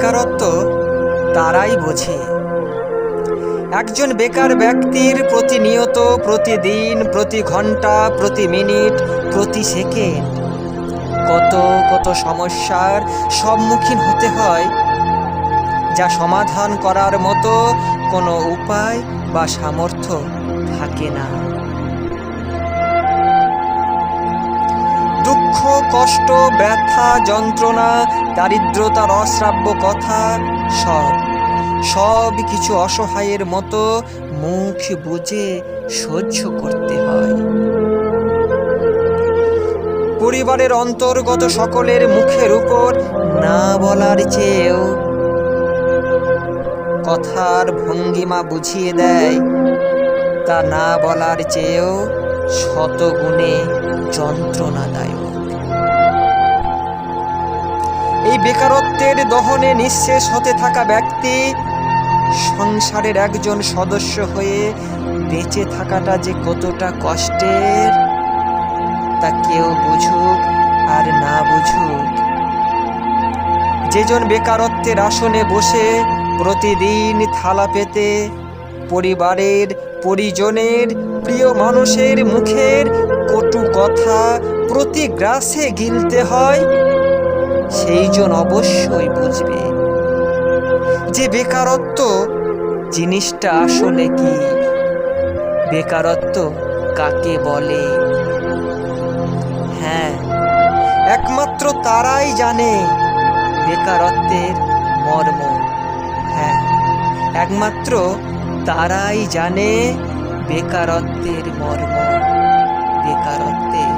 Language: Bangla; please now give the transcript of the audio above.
বেকারত্ব তারাই বোঝে। একজন বেকার ব্যক্তির প্রতিনিয়ত, প্রতিদিন, প্রতি ঘন্টা, প্রতি মিনিট, প্রতি সেকেন্ড কত কত সমস্যার সম্মুখীন হতে হয়, যা সমাধান করার মতো কোনো উপায় বা সামর্থ্য থাকে না। দুঃখ, কষ্ট, ব্যথা, যন্ত্রণা, দারিদ্রতার অশ্রাব্য কথা সব কিছু অসহায়ের মতো মুখ বুজে সহ্য করতে হয়। পরিবারের অন্তর্গত সকলের মুখের উপর না বলার চেয়েও কথার ভঙ্গিমা বুঝিয়ে দেয়, তা না বলার চেয়েও শতগুণে যন্ত্রণাদায়ক। এই বেকারত্বের দহনে নিঃশেষ হতে থাকা ব্যক্তি সংসারের একজন সদস্য হয়ে বেঁচে থাকাটা যে কতটা কষ্টের, তা কেউ বুঝুক আর না বুঝুক, যেজন বেকারত্বের আসনে বসে প্রতিদিন থালা পেতে পরিবারের, পরিজনের, প্রিয় মানুষের মুখের কটু কথা প্রতি গ্রাসে গিলতে হয়, সেইজন অবশ্যই বুঝবে যে বেকারত্ব জিনিসটা আসলে কি, বেকারত্ব কাকে বলে। হ্যাঁ, একমাত্র তারাই জানে বেকারত্বের মর্ম। হ্যাঁ, একমাত্র তারাই জানে বেকারত্বের মর্ম, বেকারত্বের